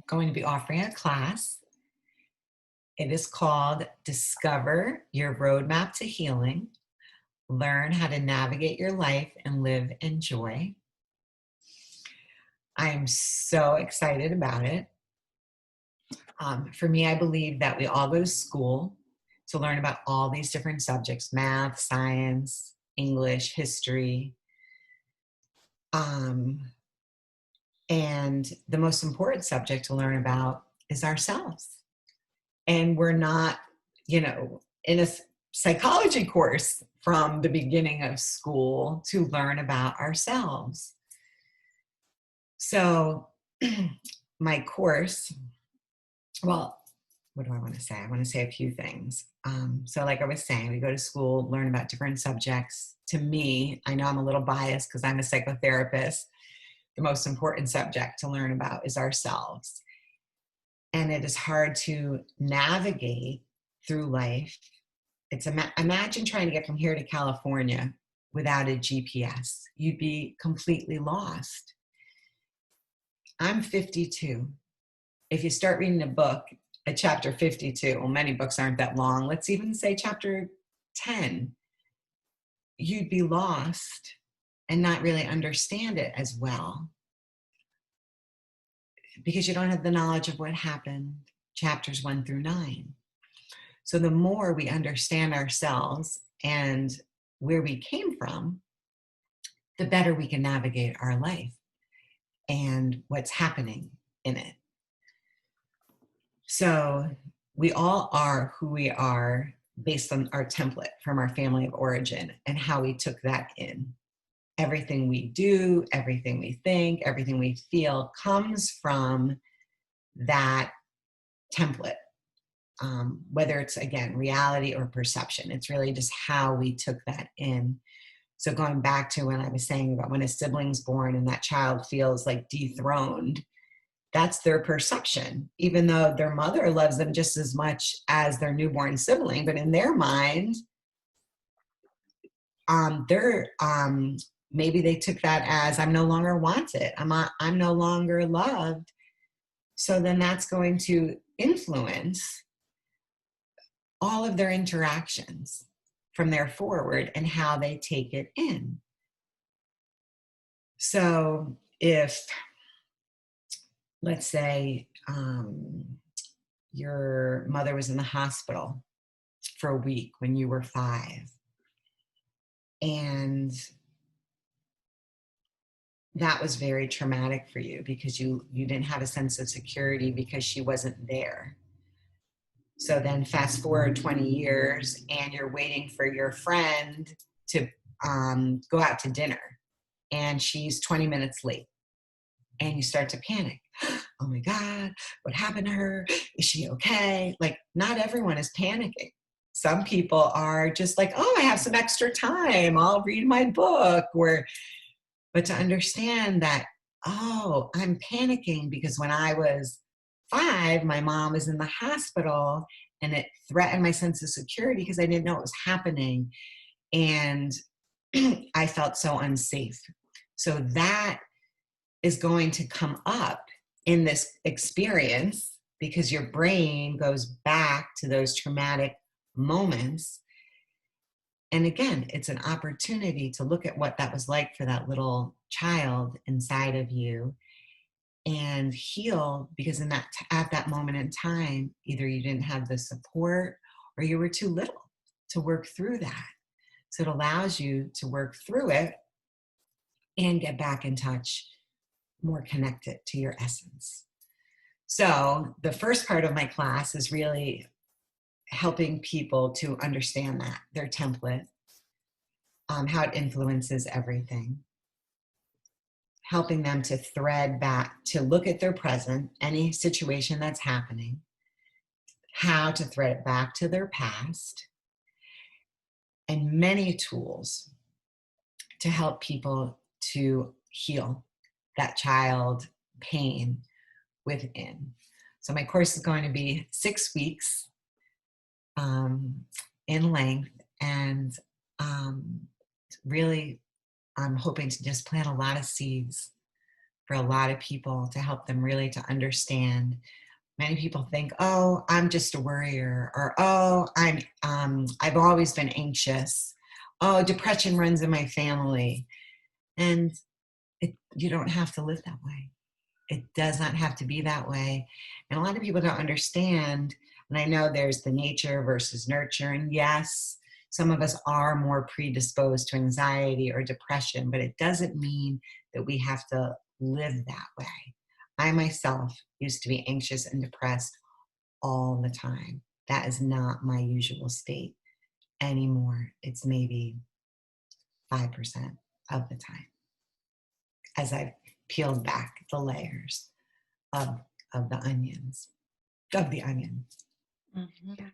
going to be offering a class. It is called Discover Your Roadmap to Healing. Learn how to navigate your life and live in joy. I am so excited about it. For me, I believe that we all go to school to learn about all these different subjects: math, science, English, history. And the most important subject to learn about is ourselves. And we're not, in a psychology course from the beginning of school to learn about ourselves. So my course, well, what do I want to say? I want to say a few things. So like I was saying, we go to school, learn about different subjects. To me, I know I'm a little biased because I'm a psychotherapist. The most important subject to learn about is ourselves. And it is hard to navigate through life. Imagine trying to get from here to California without a GPS. You'd be completely lost. I'm 52. If you start reading a book at chapter 52, well, many books aren't that long. Let's even say chapter 10. You'd be lost and not really understand it as well because you don't have the knowledge of what happened chapters 1 through 9. So the more we understand ourselves and where we came from, the better we can navigate our life and what's happening in it. So we all are who we are based on our template from our family of origin and how we took that in. Everything we do, everything we think, everything we feel comes from that template. Whether it's, again, reality or perception, it's really just how we took that in. So going back to when I was saying about when a sibling's born and that child feels like dethroned, that's their perception, even though their mother loves them just as much as their newborn sibling. But in their mind, maybe they took that as, I'm no longer wanted. I'm no longer loved. So then that's going to influence all of their interactions from there forward and how they take it in. So if, let's say, your mother was in the hospital for a week when you were 5, and that was very traumatic for you because you didn't have a sense of security because she wasn't there. So then fast forward 20 years and you're waiting for your friend to go out to dinner and she's 20 minutes late and you start to panic. Oh my God, what happened to her? Is she okay? Like, not everyone is panicking. Some people are just like, oh, I have some extra time. I'll read my book. But to understand that, oh, I'm panicking because when I was 5, my mom was in the hospital and it threatened my sense of security because I didn't know what was happening. And I felt so unsafe. So that is going to come up in this experience because your brain goes back to those traumatic moments. And again, it's an opportunity to look at what that was like for that little child inside of you and heal, because at that moment in time, either you didn't have the support or you were too little to work through that. So it allows you to work through it and get back in touch, more connected to your essence. So the first part of my class is really helping people to understand that, their template, how it influences everything. Helping them to thread back, to look at their present, any situation that's happening, how to thread it back to their past, and many tools to help people to heal that child pain within. So my course is going to be 6 weeks in length, and really I'm hoping to just plant a lot of seeds for a lot of people to help them really to understand. Many people think, oh, I'm just a worrier, or oh, I've always been anxious. Oh, depression runs in my family. And you don't have to live that way. It does not have to be that way. And a lot of people don't understand. And I know there's the nature versus nurture. And yes, some of us are more predisposed to anxiety or depression, but it doesn't mean that we have to live that way. I myself used to be anxious and depressed all the time. That is not my usual state anymore. It's maybe 5% of the time as I've peeled back the layers of the onions, of the onion. Mm-hmm.